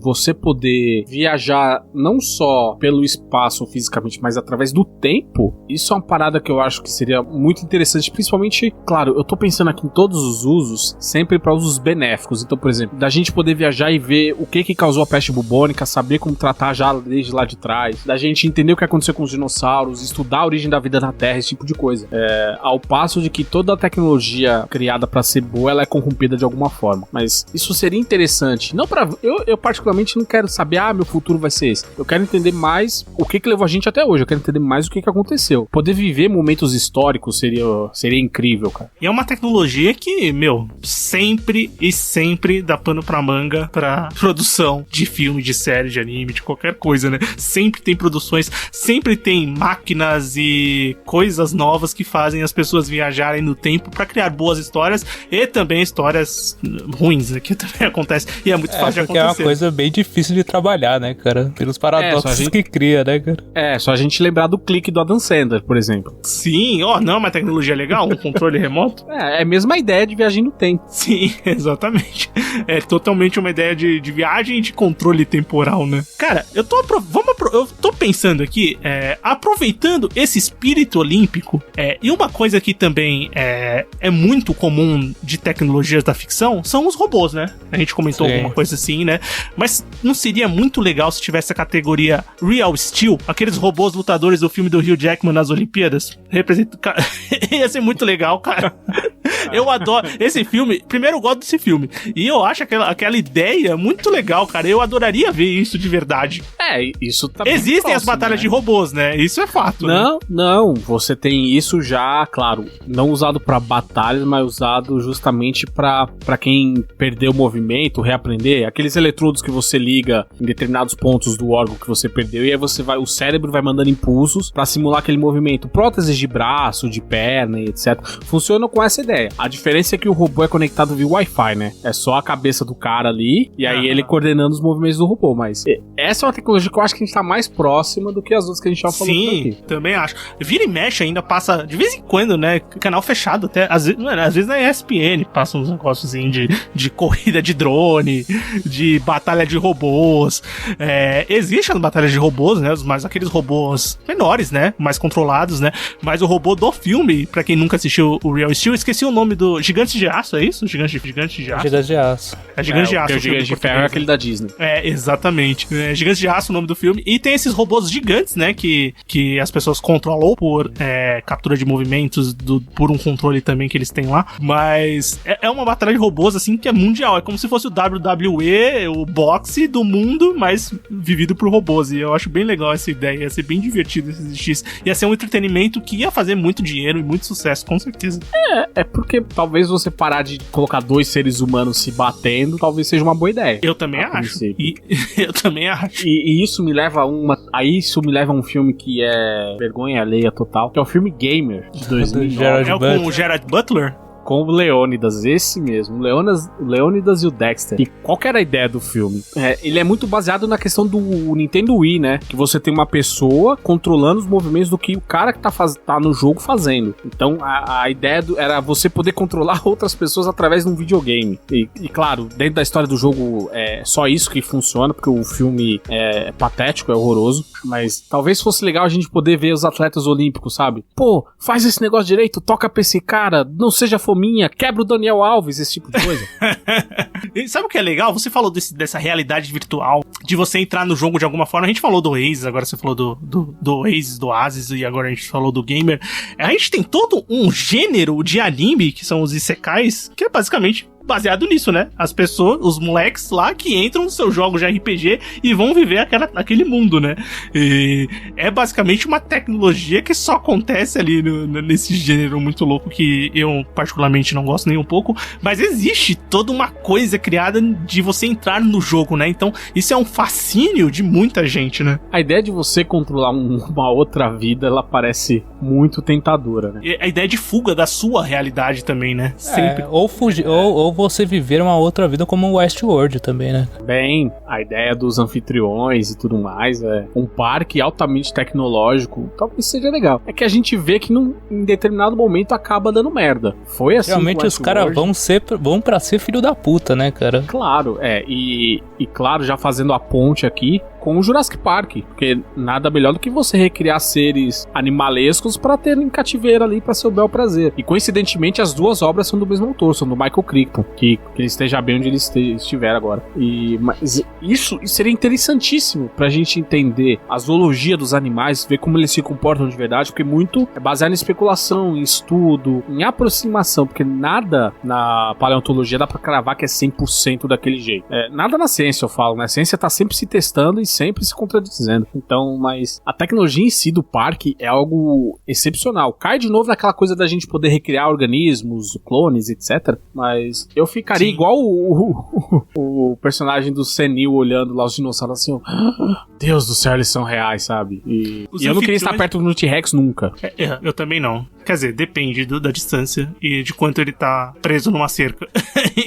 você poder viajar não só pelo espaço fisicamente, mas através do tempo, isso é uma parada que eu acho que seria muito interessante. Principalmente, claro, eu tô pensando aqui em todos os usos, sempre para usos benéficos. Então, por exemplo, da gente poder viajar e ver o que causou a peste bubônica, saber como tratar já desde lá de trás, da gente entender o que aconteceu com os dinossauros, estudar a origem da vida na Terra, esse tipo de coisa. Ao passo de que toda a tecnologia criada para ser boa, ela é corrompida de alguma forma. Mas isso seria interessante. Não para eu particularmente não quero saber, meu futuro vai ser esse. Eu quero entender mais o que levou a gente até hoje. Eu quero entender mais o que aconteceu. Poder viver momentos históricos seria incrível, cara. E é uma tecnologia que, sempre dá pano pra manga pra produção de filme, de série, de anime, de qualquer coisa, né? Sempre tem produções, sempre tem máquinas e coisas novas que fazem as pessoas viajarem no tempo pra criar boas histórias e também histórias ruins, né? Que também acontece. E é muito fácil de acontecer. É uma coisa bem difícil de trabalhar, né, cara? Pelos paradoxos que cria, né, cara? Só a gente lembrar do clique do Adam Sandler, por exemplo. Sim, não é uma tecnologia legal? Um controle remoto? É a mesma ideia de viagem no tempo. Sim, exatamente. É totalmente uma ideia de viagem e de controle temporal, né? Cara, eu tô pensando aqui, aproveitando esse espírito olímpico, e uma coisa que também é muito comum de tecnologias da ficção são os robôs, né? A gente comentou alguma coisa assim, né? Mas não seria muito legal se tivesse a categoria Real Steel, aqueles robôs lutadores do filme do Hugh Jackman nas Olimpíadas? Ia ser muito legal, cara. Eu adoro esse filme. Primeiro, eu gosto desse filme. E eu acho aquela ideia muito legal, cara. Eu adoraria ver isso de verdade. Isso tá Existem próximo, as batalhas, né, de robôs, né? Isso é fato. Não. Você tem isso já, claro, não usado pra batalhas, mas usado justamente pra quem perdeu o movimento, reaprender. Aqueles eletrodos que você liga em determinados pontos do órgão que você perdeu, e aí o cérebro vai mandando impulsos pra simular aquele movimento. Próteses de braço, de perna e etc. Funcionam com essa ideia. A diferença é que o robô é conectado via Wi-Fi, né? É só a cabeça do cara ali, e aí ele coordenando os movimentos do robô, mas essa é uma tecnologia que eu acho que a gente tá mais próxima do que as outras que a gente já falou por aqui. Sim, também acho. Vira e mexe ainda passa, de vez em quando, né? Canal fechado até, às vezes na ESPN passa uns negócios assim de corrida de drone, de batalha de robôs. Existem as batalhas de robôs, né? Mas aqueles robôs menores, né? Mais controlados, né? Mas o robô do filme, pra quem nunca assistiu o Real Steel, esqueci o nome do Gigantes de Aço, é isso? Gigante de Aço? Gigantes de Aço. É Gigantes de Aço. O Gigante de Ferro é aquele da Disney. Exatamente. Gigantes de Aço, o nome do filme. E tem esses robôs gigantes, né? Que as pessoas controlam por captura de movimentos, por um controle também que eles têm lá. Mas é uma batalha de robôs, assim, que é mundial. É como se fosse o WWE, o boxe do mundo, mas vivido por robôs. E eu acho bem legal essa ideia. Ia ser bem divertido se existisse. Ia ser um entretenimento que ia fazer muito dinheiro e muito sucesso, com certeza. É porque talvez você parar de colocar dois seres humanos se batendo, talvez seja uma boa ideia. Eu também acho. Eu também acho. E isso me leva a um filme que é vergonha alheia total, que é o filme Gamer, de 2009. É com o Gerard Butler? Com o Leônidas, esse mesmo, Leônidas e o Dexter. E qual que era a ideia do filme? Ele é muito baseado na questão do Nintendo Wii, né? Que você tem uma pessoa controlando os movimentos do que o cara que tá no jogo fazendo. Então a ideia era você poder controlar outras pessoas através de um videogame. E claro, dentro da história do jogo é só isso que funciona, porque o filme é patético, é horroroso. Mas talvez fosse legal a gente poder ver os atletas olímpicos, sabe? Pô, faz esse negócio direito, toca pra esse cara, não seja minha, quebra o Daniel Alves, esse tipo de coisa. E sabe o que é legal? Você falou dessa realidade virtual, de você entrar no jogo de alguma forma. A gente falou do Oasis, agora você falou do Oasis, do Oasis, e agora a gente falou do Gamer. A gente tem todo um gênero de anime, que são os isekais, que é basicamente baseado nisso, né? As pessoas, os moleques lá que entram nos seus jogos de RPG e vão viver aquele mundo, né? E é basicamente uma tecnologia que só acontece ali nesse gênero muito louco que eu particularmente não gosto nem um pouco, mas existe toda uma coisa criada de você entrar no jogo, né? Então isso é um fascínio de muita gente, né? A ideia de você controlar uma outra vida, ela parece muito tentadora, né? E a ideia de fuga da sua realidade também, né? Sempre. Ou fugir, ou você viver uma outra vida como o Westworld também, né? Bem, a ideia dos anfitriões e tudo mais, um parque altamente tecnológico, talvez seja legal. É que a gente vê que em determinado momento acaba dando merda. Foi assim. Realmente os caras vão pra ser filho da puta, né, cara? Claro, e claro, já fazendo a ponte aqui com o Jurassic Park, porque nada melhor do que você recriar seres animalescos pra ter um cativeiro ali pra seu bel prazer. E coincidentemente as duas obras são do mesmo autor, são do Michael Crichton, que ele esteja bem onde ele estiver agora. Mas isso seria interessantíssimo pra gente entender a zoologia dos animais, ver como eles se comportam de verdade, porque muito é baseado em especulação, em estudo, em aproximação, porque nada na paleontologia dá pra cravar que é 100% daquele jeito. Nada na ciência, eu falo, né? A ciência tá sempre se testando e sempre se contradizendo. Então, mas a tecnologia em si do parque é algo excepcional. Cai de novo naquela coisa da gente poder recriar organismos, clones, etc. Mas eu ficaria igual o personagem do Senil olhando lá os dinossauros assim, Deus do céu, eles são reais, sabe? E eu não queria estar perto do T-Rex nunca. Eu também não. Quer dizer, depende da distância e de quanto ele tá preso numa cerca.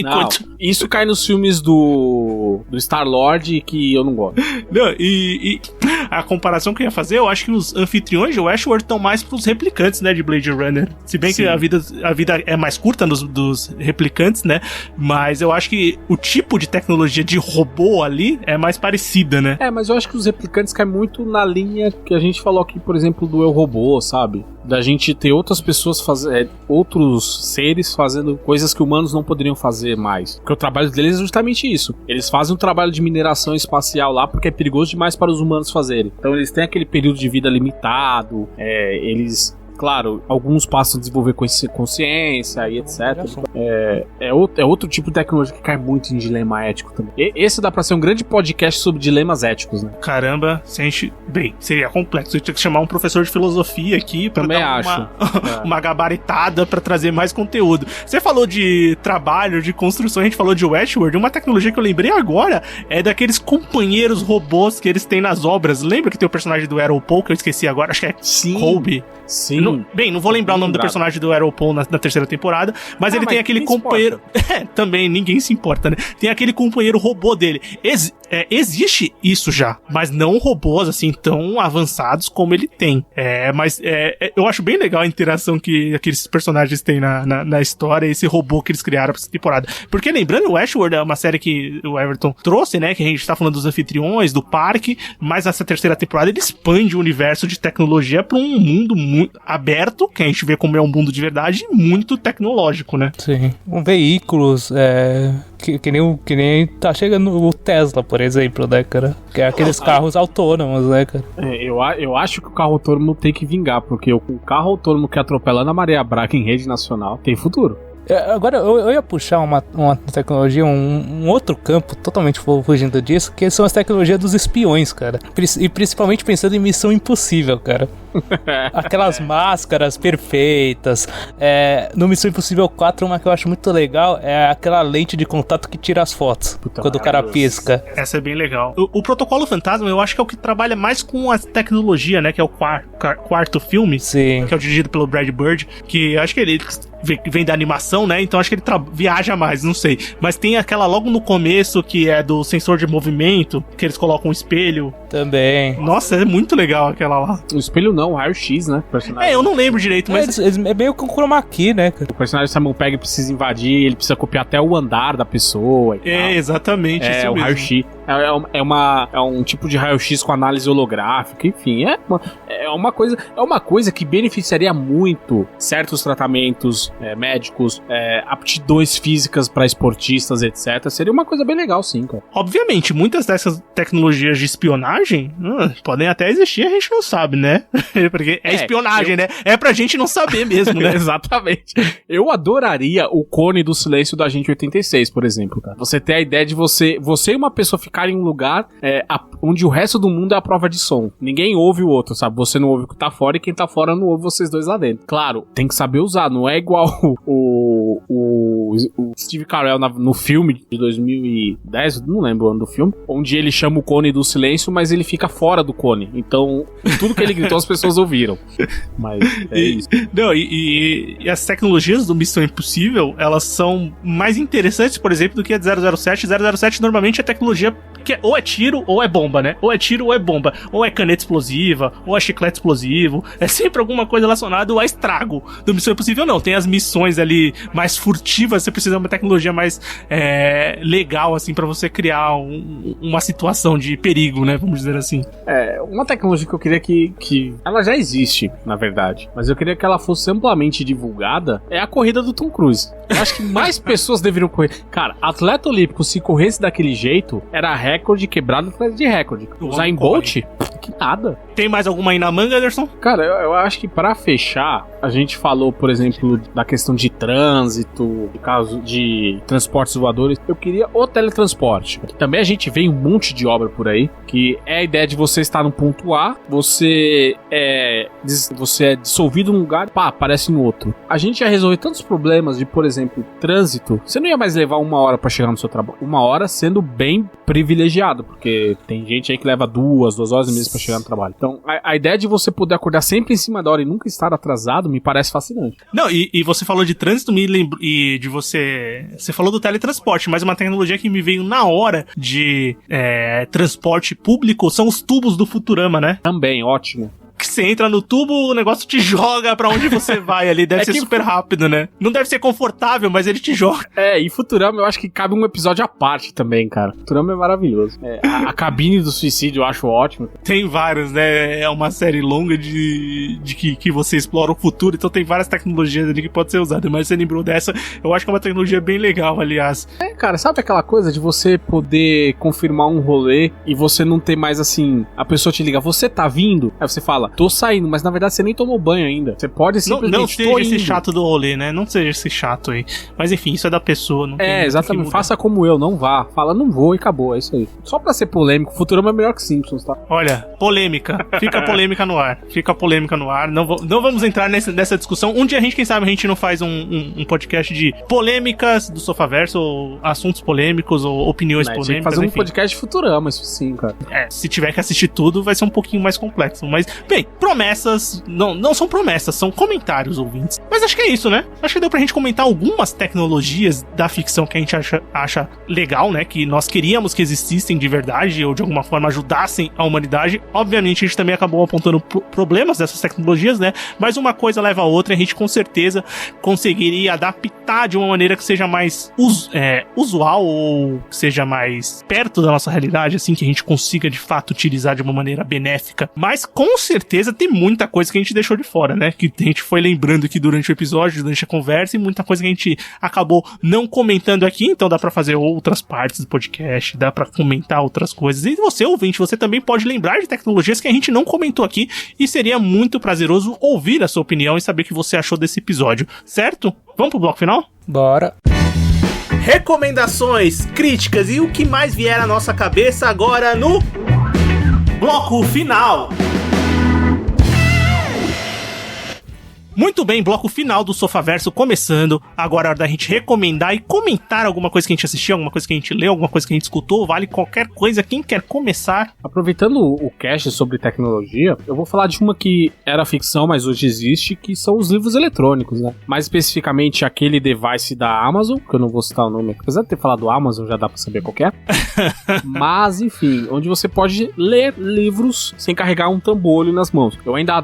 Não, isso cai nos filmes do Star-Lord que eu não gosto. Não, e a comparação que eu ia fazer, eu acho que os anfitriões de Westworld estão mais pros replicantes, né, de Blade Runner. Se bem que a vida é mais curta dos replicantes, né, mas eu acho que o tipo de tecnologia de robô ali é mais parecida, né? Mas eu acho que os replicantes caem muito na linha que a gente falou aqui, por exemplo, do Eu, Robô, sabe? Da gente ter outras pessoas outros seres fazendo coisas que humanos não poderiam fazer mais. Porque o trabalho deles é justamente isso. Eles fazem um trabalho de mineração espacial lá porque é perigoso demais para os humanos fazerem. Então eles têm aquele período de vida limitado, eles... Claro, alguns passam a desenvolver consciência e etc. É outro tipo de tecnologia que cai muito em dilema ético também. Esse dá pra ser um grande podcast sobre dilemas éticos, né? Caramba, se a gente... Bem, seria complexo. A gente tinha que chamar um professor de filosofia aqui pra também dar uma gabaritada pra trazer mais conteúdo. Você falou de trabalho, de construção, a gente falou de Westworld. Uma tecnologia que eu lembrei agora é daqueles companheiros robôs que eles têm nas obras. Lembra que tem o personagem do Aeropol, que eu esqueci agora? Acho que é Colby. Sim. Não vou lembrar o nome do personagem do Errol Paul na terceira temporada, mas ele tem aquele companheiro... também, ninguém se importa, né? Tem aquele companheiro robô dele. Existe isso já, mas não robôs, assim, tão avançados como ele tem. Mas eu acho bem legal a interação que aqueles personagens têm na história, esse robô que eles criaram pra essa temporada. Porque lembrando, o Westworld é uma série que o Everton trouxe, né? Que a gente tá falando dos anfitriões, do parque, mas essa terceira temporada ele expande o universo de tecnologia pra um mundo muito aberto, que a gente vê como é um mundo de verdade, muito tecnológico, né? Sim. Veículos, que nem tá chegando o Tesla, por exemplo, né, cara? Que é aqueles carros autônomos, né, cara? Eu acho que o carro autônomo tem que vingar, porque o carro autônomo que atropelando a Maria Braga em rede nacional tem futuro. Agora, eu ia puxar uma tecnologia, um outro campo totalmente fugindo disso, que são as tecnologias dos espiões, cara. E principalmente pensando em Missão Impossível, cara. Aquelas máscaras perfeitas. No Missão Impossível 4, uma que eu acho muito legal é aquela lente de contato que tira as fotos quando o cara pisca. Essa é bem legal. O Protocolo Fantasma, eu acho que é o que trabalha mais com a tecnologia, né? Que é o quarto filme. Sim. Que é o dirigido pelo Brad Bird, que eu acho que ele vem da animação, né? Então acho que ele viaja mais, não sei. Mas tem aquela logo no começo que é do sensor de movimento, que eles colocam um espelho. Também. Nossa, é muito legal aquela lá. O espelho não, o raio-x, né? Eu não lembro direito, mas... É meio com chroma key, né, cara? O personagem Simon Pegg precisa invadir, ele precisa copiar até o andar da pessoa e tal. Exatamente. Isso o mesmo. Raio-x. É um tipo de raio-x com análise holográfica, enfim, é uma coisa que beneficiaria muito certos tratamentos médicos, aptidões físicas para esportistas, etc. Seria uma coisa bem legal, sim, cara. Obviamente, muitas dessas tecnologias de espionagem podem até existir, a gente não sabe, né? Porque espionagem, né? É pra gente não saber mesmo, né? Exatamente. Eu adoraria o cone do silêncio do Agente 86, por exemplo, cara. Você ter a ideia de você e uma pessoa ficar em um lugar onde o resto do mundo é a prova de som. Ninguém ouve o outro, sabe? Você não ouve o que tá fora e quem tá fora não ouve vocês dois lá dentro. Claro, tem que saber usar, não é igual o Steve Carell no filme de 2010, não lembro o ano do filme, onde ele chama o cone do silêncio, mas ele fica fora do cone. Então, tudo que ele gritou as pessoas ouviram. Mas isso. Não, e as tecnologias do Missão Impossível, elas são mais interessantes, por exemplo, do que a de 007. 007 normalmente é tecnologia que ou é tiro ou é bomba, né? Ou é tiro ou é bomba. Ou é caneta explosiva, ou é chiclete explosivo. É sempre alguma coisa relacionada ao estrago. Do Missão Impossível não. Tem as missões ali mais furtivas, você precisa de uma tecnologia mais legal, assim, pra você criar uma situação de perigo, né? Vamos dizer assim. Uma tecnologia que eu queria que ela já existe, na verdade, mas eu queria que ela fosse amplamente divulgada, é a corrida do Tom Cruise. Eu acho que mais pessoas deveriam correr. Cara, atleta olímpico, se corresse daquele jeito, era recorde quebrado atrás de recorde. Usar em Bolt? Que nada. Tem mais alguma aí na manga, Anderson? Cara, eu acho que pra fechar, a gente falou, por exemplo, da questão de trânsito, no caso de transportes voadores. Eu queria o teletransporte. Também a gente vê um monte de obra por aí, que é a ideia de você estar no ponto A, você é dissolvido num lugar, aparece em outro. A gente ia resolver tantos problemas de, por exemplo, trânsito. Você não ia mais levar 1 hora pra chegar no seu trabalho. 1 hora sendo bem privilegiado, porque tem gente aí que leva 2 horas e meia pra chegar no trabalho. Então, a ideia de você poder acordar sempre em cima da hora e nunca estar atrasado me parece fascinante. Não, e você falou de trânsito, me lembro, e de você falou do teletransporte, mas uma tecnologia que me veio na hora de transporte público são os tubos do Futurama, né? Também, ótimo. Que você entra no tubo, o negócio te joga pra onde você vai ali. Deve ser super rápido, né? Não deve ser confortável, mas ele te joga. E Futurama eu acho que cabe um episódio à parte também, cara. Futurama é maravilhoso. A cabine do suicídio eu acho ótimo. Tem vários, né? É uma série longa de que você explora o futuro, então tem várias tecnologias ali que pode ser usada. Mas você lembrou dessa, eu acho que é uma tecnologia bem legal, aliás. Cara, sabe aquela coisa de você poder confirmar um rolê e você não ter mais assim, a pessoa te liga, você tá vindo? Aí você fala, tô saindo, mas na verdade você nem tomou banho ainda. Você pode simplesmente... Não seja esse chato do rolê, né? Não seja esse chato aí. Mas enfim, isso é da pessoa. Não tem exatamente. Faça como eu, não vá. Fala, não vou e acabou, é isso aí. Só pra ser polêmico, Futurama é melhor que Simpsons, tá? Olha, polêmica. Fica polêmica no ar. Fica polêmica no ar. Não vamos entrar nessa discussão. Um dia quem sabe a gente não faz um podcast de polêmicas do Sofaverso, ou assuntos polêmicos, ou opiniões polêmicas. Tem que fazer um podcast de Futurama, isso sim, cara. Se tiver que assistir tudo, vai ser um pouquinho mais complexo. Mas, bem, bem, promessas não são promessas, são comentários, ouvintes. Mas acho que é isso, né? Acho que deu pra gente comentar algumas tecnologias da ficção que a gente acha legal, né? Que nós queríamos que existissem de verdade ou de alguma forma ajudassem a humanidade. Obviamente a gente também acabou apontando problemas dessas tecnologias, né? Mas uma coisa leva a outra e a gente com certeza conseguiria adaptar de uma maneira que seja mais usual ou que seja mais perto da nossa realidade, assim, que a gente consiga de fato utilizar de uma maneira benéfica. Mas com certeza tem muita coisa que a gente deixou de fora, né? Que a gente foi lembrando aqui durante o episódio, durante a conversa, e muita coisa que a gente acabou não comentando aqui, então dá pra fazer outras partes do podcast, dá pra comentar outras coisas. E você, ouvinte, você também pode lembrar de tecnologias que a gente não comentou aqui, e seria muito prazeroso ouvir a sua opinião e saber o que você achou desse episódio, certo? Vamos pro bloco final? Bora. Recomendações, críticas e o que mais vier à nossa cabeça agora no bloco final. Muito bem, bloco final do Sofaverso começando. Agora é hora da gente recomendar e comentar alguma coisa que a gente assistiu, alguma coisa que a gente leu, alguma coisa que a gente escutou, vale qualquer coisa. Quem quer começar? Aproveitando o cast sobre tecnologia, eu vou falar de uma que era ficção, mas hoje existe, que são os livros eletrônicos, né? Mais especificamente aquele device da Amazon, que eu não vou citar o nome, apesar de ter falado Amazon, já dá pra saber qual que é. Mas, enfim, onde você pode ler livros sem carregar um trambolho nas mãos. Eu ainda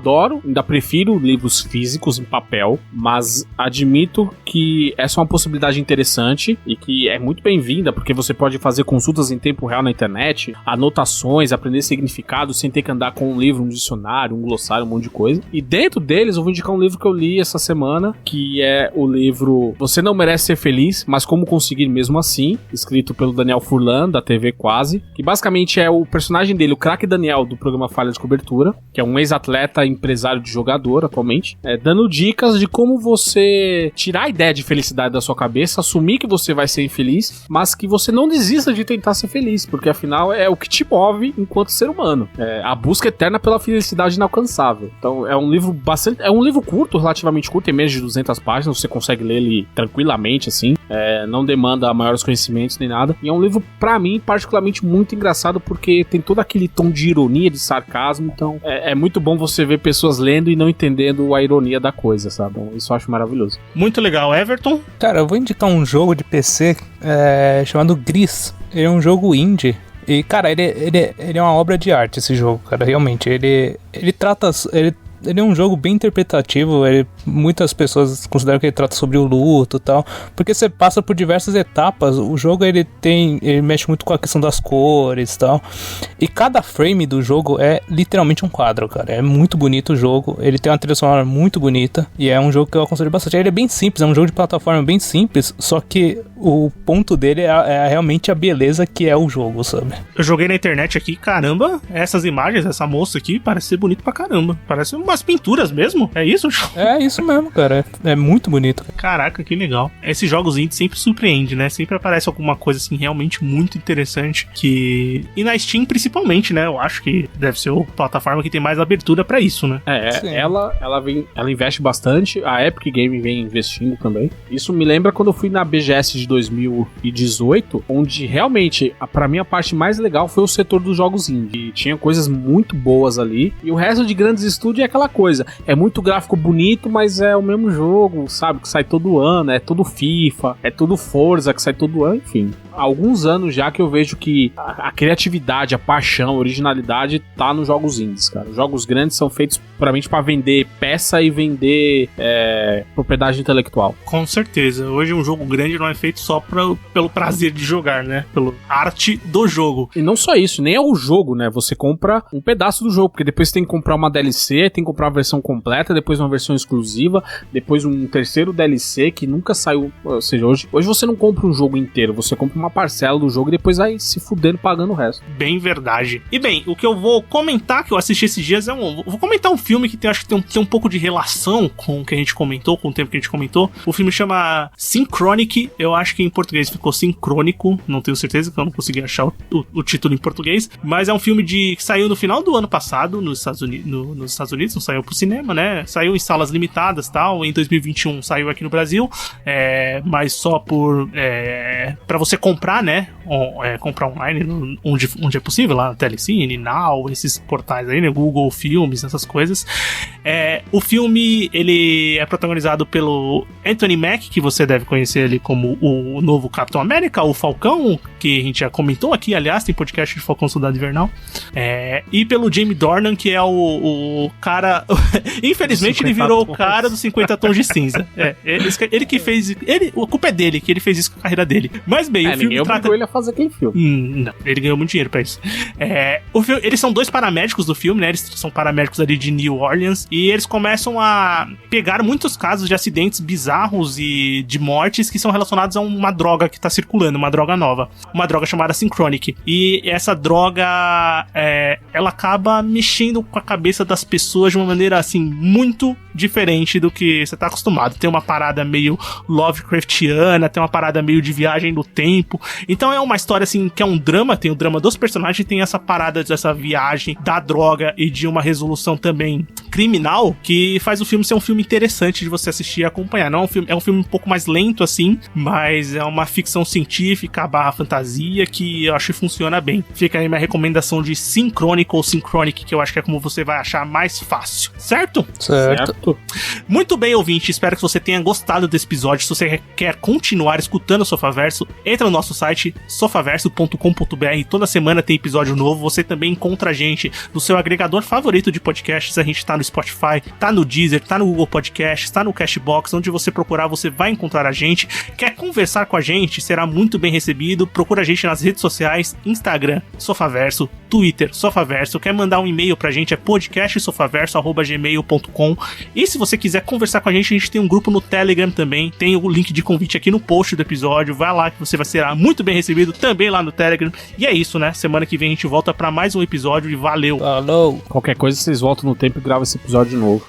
prefiro livros físicos em papel, mas admito que essa é uma possibilidade interessante e que é muito bem-vinda, porque você pode fazer consultas em tempo real na internet, anotações, aprender significados sem ter que andar com um livro, um dicionário, um glossário, um monte de coisa. E dentro deles eu vou indicar um livro que eu li essa semana, que é o livro Você Não Merece Ser Feliz, mas Como Conseguir Mesmo Assim, escrito pelo Daniel Furlan, da TV Quase, que basicamente é o personagem dele, o craque Daniel, do programa Falha de Cobertura, que é um ex-atleta empresário de jogador atualmente, dando dicas de como você tirar a ideia de felicidade da sua cabeça, assumir que você vai ser infeliz, mas que você não desista de tentar ser feliz, porque afinal é o que te move enquanto ser humano. É a busca eterna pela felicidade inalcançável. Então é um livro curto, relativamente curto, tem menos de 200 páginas, você consegue ler ele tranquilamente, assim, não demanda maiores conhecimentos nem nada, e é um livro, pra mim, particularmente muito engraçado, porque tem todo aquele tom de ironia, de sarcasmo, então é muito bom você ver pessoas lendo e não entendendo a ironia da coisa, sabe? Isso eu acho maravilhoso. Muito legal. Everton? Cara, eu vou indicar um jogo de PC chamado Gris. Ele é um jogo indie. E, cara, ele é uma obra de arte, esse jogo, cara, realmente. Ele é um jogo bem interpretativo, muitas pessoas consideram que ele trata sobre o luto e tal, porque você passa por diversas etapas. O jogo ele mexe muito com a questão das cores e tal, e cada frame do jogo é literalmente um quadro, cara. É muito bonito o jogo, ele tem uma trilha sonora muito bonita, e é um jogo que eu aconselho bastante. Ele é bem simples, é um jogo de plataforma bem simples, só que o ponto dele é realmente a beleza que é o jogo, sabe? Eu joguei na internet aqui, caramba, essas imagens, essa moça aqui, parece ser bonito pra caramba, parece umas pinturas mesmo, é isso? É isso mesmo, cara, é muito bonito. Caraca, que legal. Esses jogos indie sempre surpreende, né? Sempre aparece alguma coisa assim realmente muito interessante que... E na Steam principalmente, né? Eu acho que deve ser a plataforma que tem mais abertura pra isso, né? Ela investe bastante, a Epic Game vem investindo também. Isso me lembra quando eu fui na BGS de 2018, onde realmente, pra mim, a parte mais legal foi o setor dos jogos indie. E tinha coisas muito boas ali, e o resto de grandes estúdios é aquela coisa, é muito gráfico bonito, mas é o mesmo jogo, sabe, que sai todo ano, é todo FIFA, é todo Forza que sai todo ano, enfim. Há alguns anos já que eu vejo que a criatividade, a paixão, a originalidade tá nos jogos indies, cara. Os jogos grandes são feitos puramente pra vender peça e vender propriedade intelectual. Com certeza. Hoje um jogo grande não é feito só pelo prazer de jogar, né? Pela arte do jogo. E não só isso, nem é o jogo, né? Você compra um pedaço do jogo, porque depois você tem que comprar uma DLC, tem que comprar a versão completa, depois uma versão exclusiva, depois um terceiro DLC que nunca saiu. Ou seja, hoje você não compra um jogo inteiro, você compra uma parcela do jogo e depois vai se fudendo pagando o resto. Bem verdade. E bem, o que eu vou comentar, que eu assisti esses dias, vou comentar um filme que acho que tem um pouco de relação com o que a gente comentou, com o tempo que a gente comentou. O filme chama Synchronic, eu acho que em português ficou Sincrônico, não tenho certeza, que eu não consegui achar o título em português, mas é um filme que saiu no final do ano passado nos Estados Unidos, não saiu pro cinema, né? Saiu em salas limitadas e tal, em 2021 saiu aqui no Brasil, mas só por pra você comprar, né? Comprar online onde é possível, lá na Telecine, Now, esses portais aí, né? Google Filmes, essas coisas. O filme, ele é protagonizado pelo Anthony Mack, que você deve conhecer ele como o novo Capitão América, o Falcão, que a gente já comentou aqui, aliás, tem podcast de Falcão Soldado Invernal. E pelo Jamie Dornan, que é o cara... Infelizmente, ele virou o cara dos 50 Tons de Cinza. Ele que fez... A culpa é dele, que ele fez isso com a carreira dele. Mas bem, o filme trata... ele a fazer aquele filme. Não, ele ganhou muito dinheiro pra isso. Eles são 2 paramédicos do filme, né? Eles são paramédicos ali de New Orleans, e eles começam a pegar muitos casos de acidentes bizarros e de mortes que são relacionados a uma droga que tá circulando, uma droga nova. Uma droga chamada Synchronic. E essa droga, ela acaba mexendo com a cabeça das pessoas de uma maneira, assim, muito diferente do que você tá acostumado. Tem uma parada meio Lovecraftiana, tem uma parada meio de viagem no tempo. Então é uma história, assim, que é um drama, tem o drama dos personagens, tem essa parada dessa viagem da droga e de uma resolução também criminal, que faz o filme ser um filme interessante de você assistir e acompanhar. Não é um filme um pouco mais lento, assim, mas é uma ficção científica / fantasia que eu acho que funciona bem. Fica aí minha recomendação de Synchronic ou Synchronic, que eu acho que é como você vai achar mais fácil. Certo? Certo. Muito bem, ouvinte. Espero que você tenha gostado desse episódio. Se você quer continuar escutando o Sofaverso, entra no nosso site sofaverso.com.br. Toda semana tem episódio novo. Você também encontra a gente no seu agregador favorito de podcasts. A gente tá no Spotify, tá no Deezer, tá no Google Podcasts, tá no Cashbox. Onde você procurar, você vai encontrar a gente. Quer conversar com a gente? Será muito bem recebido. Procura a gente nas redes sociais, Instagram, Sofaverso, Twitter, Sofaverso. Quer mandar um e-mail pra gente? É podcastsofaverso@gmail.com. E se você quiser conversar com a gente tem um grupo no Telegram também. Tem o link de convite aqui no post do episódio. Vai lá que você vai ser muito bem recebido também lá no Telegram. E é isso, né? Semana que vem a gente volta pra mais um episódio e valeu! Falou! Qualquer coisa, vocês voltam no tempo e gravam esse episódio de novo.